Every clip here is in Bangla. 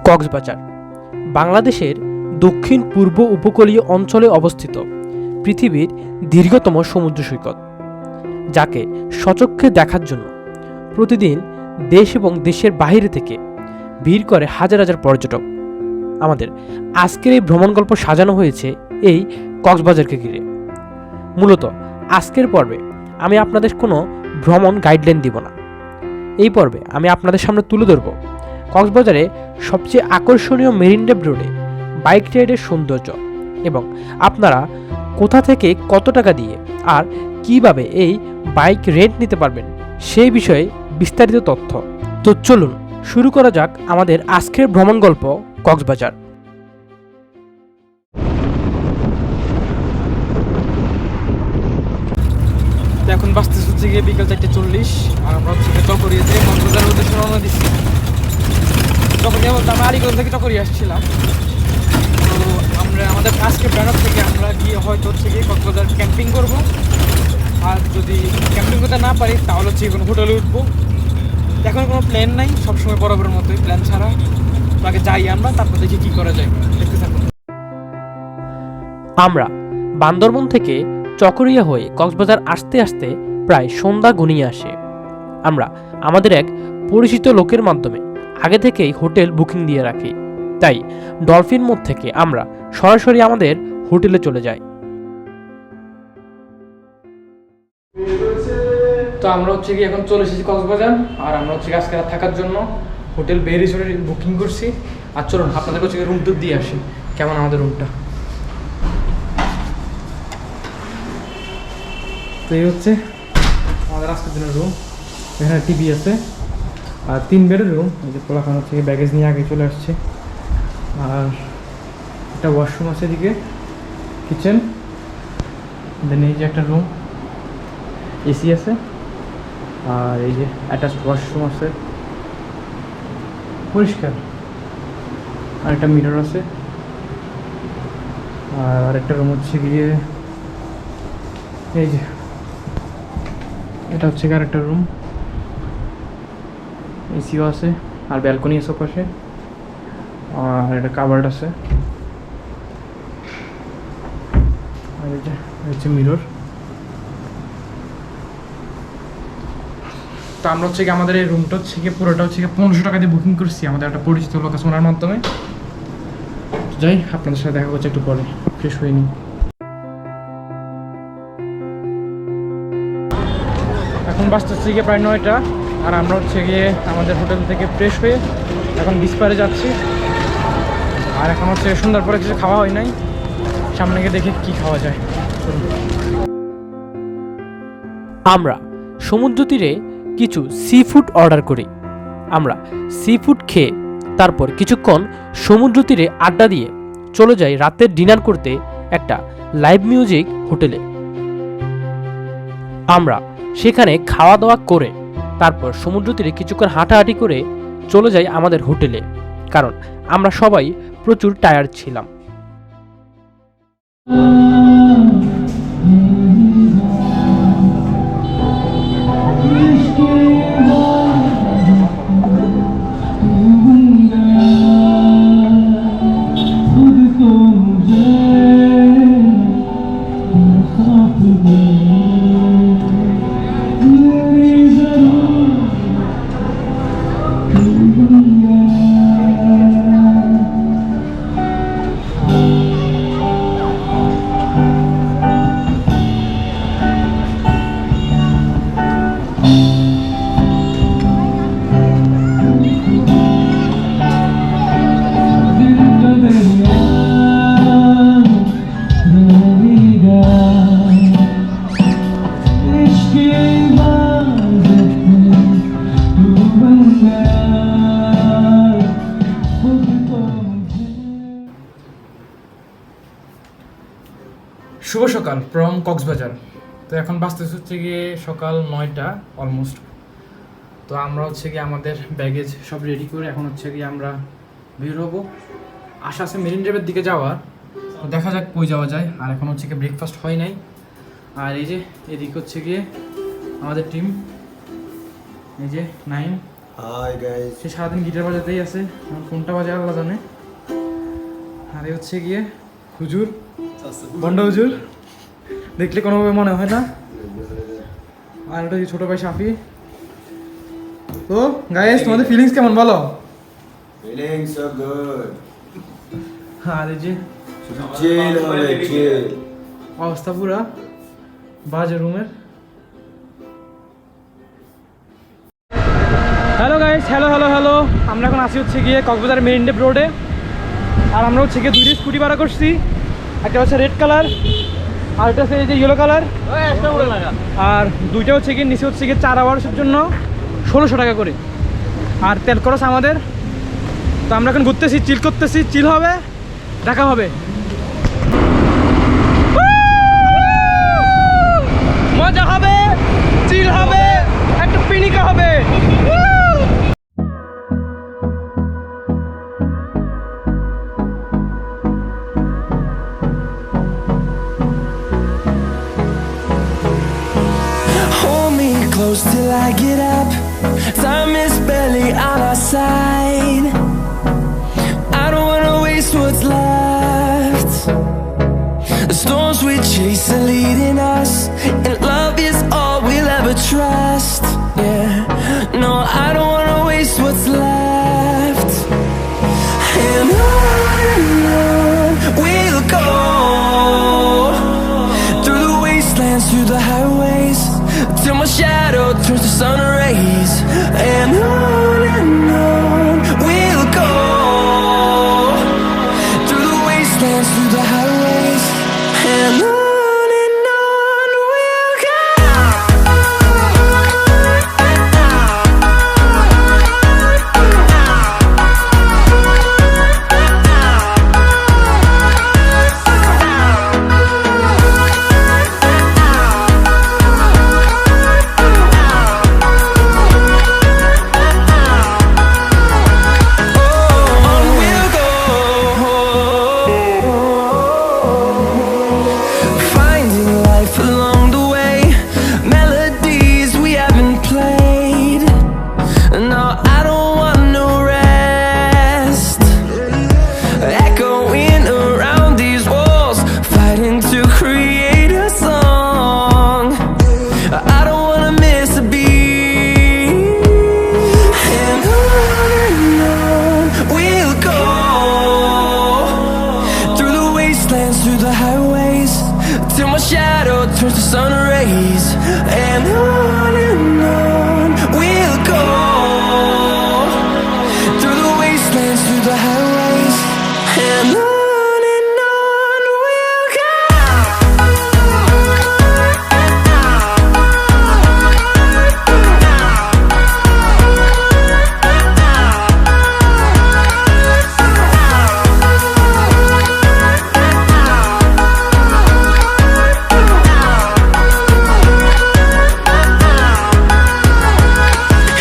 কক্সবাজার বাংলাদেশের দক্ষিণ পূর্ব উপকূলীয় অঞ্চলে অবস্থিত পৃথিবীর দীর্ঘতম সমুদ্র সৈকত, যাকে সচক্ষে দেখার জন্য প্রতিদিন দেশ এবং দেশের বাইরে থেকে ভিড় করে হাজার হাজার পর্যটক। আমাদের আজকের এই ভ্রমণ গল্প সাজানো হয়েছে এই কক্সবাজারকে ঘিরে। মূলত আজকের পর্বে আমি আপনাদের কোনো ভ্রমণ গাইডলাইন দিব না। এই পর্বে আমি আপনাদের সামনে তুলে ধরব কক্সবাজারে সবচেয়ে আকর্ষণীয় মেরিন ড্রাইভ রোডে বাইক রাইডের সৌন্দর্য এবং আপনারা কোথা থেকে কত টাকা দিয়ে আর কিভাবে এই বাইক রেন্ট নিতে পারবেন সেই বিষয়ে বিস্তারিত তথ্য। তো চলুন শুরু করা যাক আমাদের আজকের ভ্রমণ গল্প কক্সবাজার। এখন বাসতে হচ্ছে গিয়ে বিকাল 4:40 আর আমরা হচ্ছে চকরিয়াতে কক্সবাজারের উদ্দেশ্যে রওনা দিচ্ছি। চকরিয়া বলতে আমরা আলিগঞ্জ থেকে চকরিয়া আসছিলাম। তো আমরা আমাদের আজকে প্ল্যান থেকে আমরা গিয়ে হয়তো হচ্ছে গিয়ে কক্সবাজার ক্যাম্পিং করব, আর যদি ক্যাম্পিং করতে না পারি তাহলে হচ্ছে কোনো হোটেলে উঠবো। এখন কোনো প্ল্যান নাই, সবসময় বরাবরের মতোই প্ল্যান ছাড়া। আগে যাই আমরা, তারপর দেখি কী করা যায়, দেখতে থাকুন। আমরা বান্দরবন থেকে চকরিয়া হয়ে কক্সবাজার আসতে আসতে প্রায় সন্ধ্যা ঘনিয়ে আসে। আমরা আমাদের এক পরিচিত লোকের মাধ্যমে আগে থেকেই হোটেল বুকিং দিয়ে রাখি, তাই ডলফিন মোড় থেকে আমরা সরাসরি আমাদের হোটেলে চলে যাই। তো আমরা হচ্ছে কি এখন চলে এসেছি কক্সবাজার, আর আমরা হচ্ছে আজকে রাত থাকার জন্য হোটেল বে রিসোর্টে বুকিং করছি। আর চলুন আপনাদের হচ্ছে রুম টুর দিয়ে আসি কেমন আমাদের রুমটা। তো এই হচ্ছে আমাদের আজকের জন্য রুম। এখানে টিভি আছে আর 3 বেডের রুম। এই যে পোলাখান হচ্ছে ব্যাগেজ নিয়ে আগে চলে আসছে, আর একটা ওয়াশরুম আছে এদিকে, কিচেন, দেন এই যে একটা রুম, এসি আছে, আর এই যে অ্যাটাচড ওয়াশরুম আছে পরিষ্কার, আর একটা মিরর আছে। আর আরেকটা রুম হচ্ছে গিয়ে এই যে এটা হচ্ছে আরেকটা রুম, এসিও আছে আর ব্যালকনি আছে পাশে, আর একটা কাভার্ড আছে, আর এই যে হচ্ছে মিরর। তো আমরা হচ্ছে কি আমাদের এই রুমটা হচ্ছে কি পুরোটা হচ্ছে কি 1500 টাকা দিয়ে বুকিং করছি আমাদের একটা পরিচিত লোক আছে ওনার মাধ্যমে। যাই আপনাদের সাথে দেখা করছে একটু পরে, ফ্রেশ হয়ে নিই। এখন বাসটা হচ্ছে গিয়ে প্রায় 9টা, আর আমরা হচ্ছে গিয়ে আমাদের হোটেল থেকে ফ্রেশ হয়ে এখন বিচ পাড়ে যাচ্ছি। আর এখন হচ্ছে সন্ধ্যার পরে কিছু খাওয়া হয় নাই, সামনে গিয়ে দেখে কি খাওয়া যায়। আমরা সমুদ্র তীরে কিছু সি ফুড অর্ডার করি। আমরা সি ফুড খেয়ে তারপর কিছুক্ষণ সমুদ্র তীরে আড্ডা দিয়ে চলে যাই রাতের ডিনার করতে একটা লাইভ মিউজিক হোটেলে। আমরা সেখানে খাওয়া দাওয়া করে তারপর সমুদ্র তীরে কিছুক্ষণ হাঁটাহাঁটি করে চলে যাই আমাদের হোটেলে, কারণ আমরা সবাই প্রচুর টায়ার্ড ছিলাম। শুভ সকাল ফ্রম কক্সবাজার। তো এখন বাসতেছে হচ্ছে গিয়ে সকাল 9টা অলমোস্ট। তো আমরা হচ্ছে গিয়ে আমাদের ব্যাগেজ সব রেডি করে এখন হচ্ছে গিয়ে আমরা বের হবো। আশা আছে মেরিন ড্রাইভের দিকে যাওয়ার, তো দেখা যাক কই যাওয়া যায়। আর এখন হচ্ছে গিয়ে ব্রেকফাস্ট হয় নাই, আর এই যে এদিকে হচ্ছে গিয়ে আমাদের টিম, এই যে 9 হাই গাইস। সে সারাদিন গিটার বাজাতেই আছে, আমার ফোনটা বাজে আল্লাহ জানে। আর এই হচ্ছে গিয়ে হুজুর, বন্ডা হুজুর, দেখলে কোনোভাবে মনে হয় না। আর ওটা ছোট ভাই শাফি। তো গাইস, তোমাদের ফিলিংস কেমন বলো? Feeling so good. আর এই যে চিল হবে চিল। অবস্থা পুরা বাজে রুমের। Hello guys, hello hello hello. আমরা এখন আসি হচ্ছে গিয়ে কক্সবাজার মেরিন ড্রাইভ রোডে। আর আমরা হচ্ছে গিয়ে দুইটা স্কুটি ভাড়া করছি, একটা হচ্ছে রেড কালার আর একটা হচ্ছে এই যে ইয়েলো কালার। আর দুইটা হচ্ছে গিয়ে নিচে হচ্ছে গিয়ে 4 আওয়ার্সের জন্য 1600 টাকা করে। আর তেল খরচ আমাদের। তো আমরা এখন ঘুরতেছি, চিল করতেছি, চিল হবে, দেখা হবে, মজা হবে, চিল হবে, একটা পিনিকা হবে। Hold me close till I get up. Time is barely on our side. I don't wanna waste what's left. The storms we chase are leading us, and love is all we'll ever trust. Yeah, no, I don't wanna waste what's left. And on we'll go, through the wastelands, through the highways, till my shadow turns to sun rays. And on we'll go, through the wastelands, through the highways, and on we'll go. On we'll go, finding life along the way, melodies we haven't played. No, I don't want no rest, echoing around these walls, fighting to create a song. I don't wanna miss a beat. And on we'll go, through the wastelands, through the highways, till my shadow turns to sun rays. And on we'll go, through the wastelands, through the highways, and on we'll go.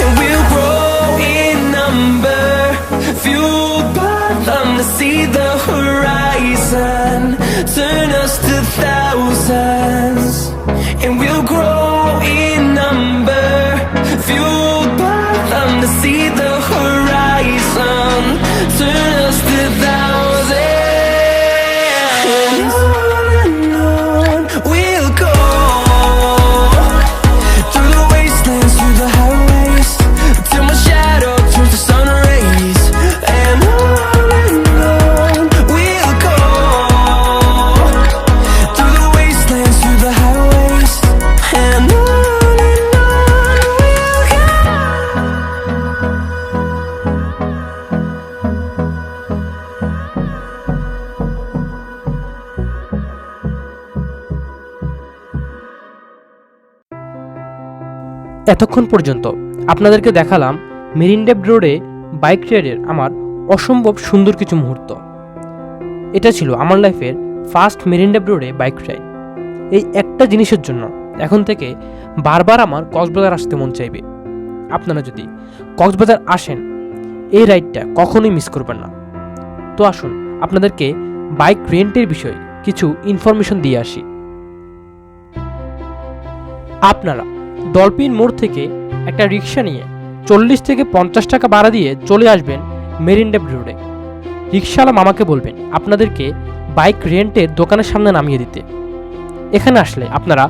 And we'll grow in number, fueled by them to see the horizon, turn us to thousands. And we'll grow in number, fueled by them to see the horizon, turn us to thousands. And on we'll go, through the wastelands, through the highways, till my shadow turns to sun rays. And on we'll go, through the wastelands, through the highways, and on we'll go. এতক্ষণ পর্যন্ত আপনাদেরকে দেখালাম মেরিন ড্রাইভ রোডে বাইক রাইডের আমার অসম্ভব সুন্দর কিছু মুহূর্ত। এটা ছিল আমার লাইফের ফার্স্ট মেরিন ড্রাইভ রোডে বাইক রাইড। এই একটা জিনিসের জন্য এখন থেকে বারবার আমার কক্সবাজার আসতে মন চাইবে। আপনারা যদি কক্সবাজার আসেন, এই রাইডটা কখনোই মিস করবেন না। তো আসুন আপনাদেরকে বাইক রেন্টের বিষয়ে কিছু ইনফরমেশন দিয়ে আসি। আপনারা ডলফিন মোড় থেকে একটা রিক্সা নিয়ে 40 থেকে 50 টাকা ভাড়া দিয়ে চলে আসবেন মেরিন ড্রাইভ রোডে। রিকশাওয়ালা মামাকে বলবেন আপনাদেরকে বাইক রেন্টের দোকানের সামনে নামিয়ে দিতে। এখানে আসলে আপনারা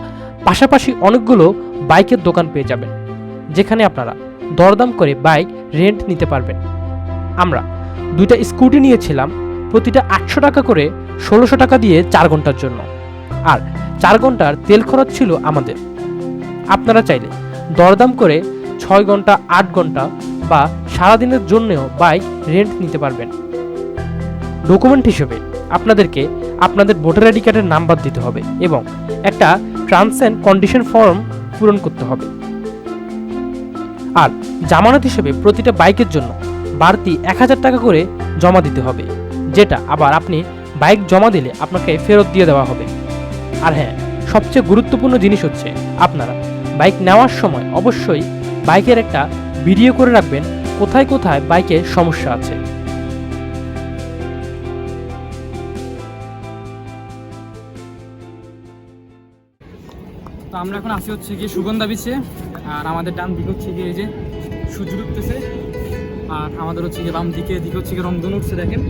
পাশাপাশি অনেকগুলো বাইকের দোকান পেয়ে যাবেন, যেখানে আপনারা দরদাম করে বাইক রেন্ট নিতে পারবেন। আমরা 2টা স্কুটি নিয়েছিলাম, প্রতিটা 800 টাকা করে, 1600 টাকা দিয়ে 4 ঘন্টার জন্য, আর 4 ঘন্টার তেল খরচ ছিল আমাদের। আপনারা চাইলে দরদাম করে 6 ঘন্টা, 8 ঘন্টা বা সারাদিনের জন্যও বাইক রেন্ট নিতে পারবেন। ডকুমেন্ট হিসেবে আপনাদেরকে আপনাদের ভোটার আইডি কার্ডের নাম্বার দিতে হবে এবং একটা টার্মস অ্যান্ড কন্ডিশন ফর্ম পূরণ করতে হবে। আর জামানত হিসেবে প্রতিটা বাইকের জন্য বাড়তি 1000 টাকা করে জমা দিতে হবে, যেটা আবার আপনি বাইক জমা দিলে আপনাকে ফেরত দিয়ে দেওয়া হবে। আর হ্যাঁ, সবচেয়ে গুরুত্বপূর্ণ জিনিস হচ্ছে আপনারা বাইক নেওয়ার সময় অবশ্যই বাইকের একটা ভিডিও করে রাখবেন কোথায় কোথায় বাইকের সমস্যা আছে। তো আমরা এখন আসি হচ্ছে গিয়ে সুগন্ধা বিচে, আর আমাদের ডান দিকে হচ্ছে গিয়ে এই যে সূর্য উঠতেছে, আর আমাদের হচ্ছে গিয়ে বাম দিকে হচ্ছে গিয়ে রংধনু উঠছে দেখেন।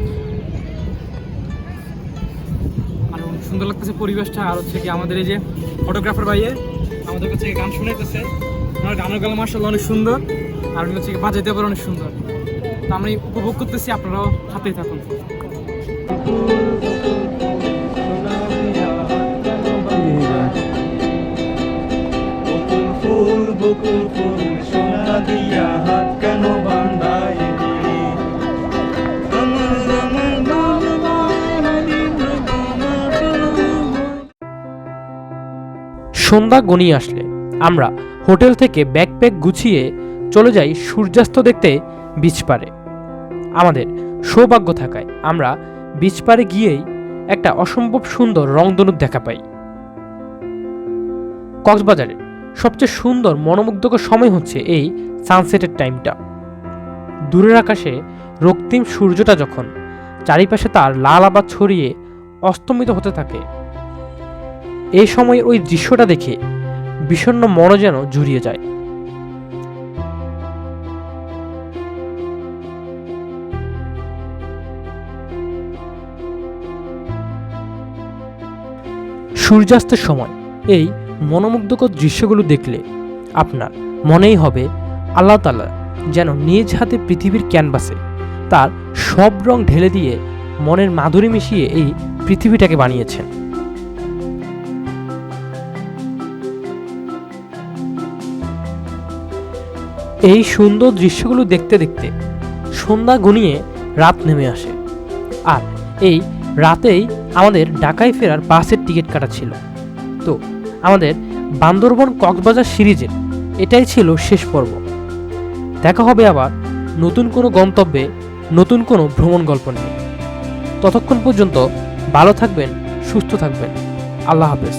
আর অনেক সুন্দর লাগতেছে পরিবেশটা। আর হচ্ছে কি আমাদের এই যে ফটোগ্রাফার ভাইয়ে আমাদের হচ্ছে গান শুনাইতেছে, আমার গানের গলা মার্শাল্লাহ অনেক সুন্দর, আর উনি হচ্ছে বাজাইতে পারে অনেক সুন্দর। তো আমরা উপভোগ করতেছি, আপনারাও সাথেই থাকুন। বকুল ফুল সোনা দিয়া হাত কেন বান্ধাই দিলি সন্ধ্যা গনিয়ে আসলে আমরা হোটেল থেকে ব্যাকপ্যাক গুছিয়ে চলে যাই সূর্যাস্ত দেখতে বিচ পাড়ে। আমাদের সৌভাগ্য থাকায় আমরা বিচ পাড়ে গিয়েই একটা অসম্ভব সুন্দর রংধনুর দেখা পাই। কক্সবাজারের সবচেয়ে সুন্দর মনোমুগ্ধকর সময় হচ্ছে এই সানসেটের টাইমটা। দূরের আকাশে রক্তিম সূর্যটা যখন চারিপাশে তার লাল আভা ছড়িয়ে অস্তমিত হতে থাকে, এই সময় ওই দৃশ্যটা দেখে বিষণ্ণ মন যেন জুড়িয়ে যায়। সূর্যাস্তের সময় এই মনোমুগ্ধকর দৃশ্যগুলো দেখলে আপনার মনেই হবে আল্লাহ তাআলা যেন নিজ হাতে পৃথিবীর ক্যানভাসে তার সব রং ঢেলে দিয়ে মনের মাধুরী মিশিয়ে এই পৃথিবীটাকে বানিয়েছেন। এই সুন্দর দৃশ্যগুলো দেখতে দেখতে সন্ধ্যা ঘনিয়ে রাত নেমে আসে, আর এই রাতেই আমাদের ঢাকায় ফেরার বাসের টিকিট কাটা ছিল। তো আমাদের বান্দরবন কক্সবাজার সিরিজের এটাই ছিল শেষ পর্ব। দেখা হবে আবার নতুন কোনো গন্তব্যে, নতুন কোনো ভ্রমণ গল্প নিয়ে। ততক্ষণ পর্যন্ত ভালো থাকবেন, সুস্থ থাকবেন। আল্লাহ হাফেজ।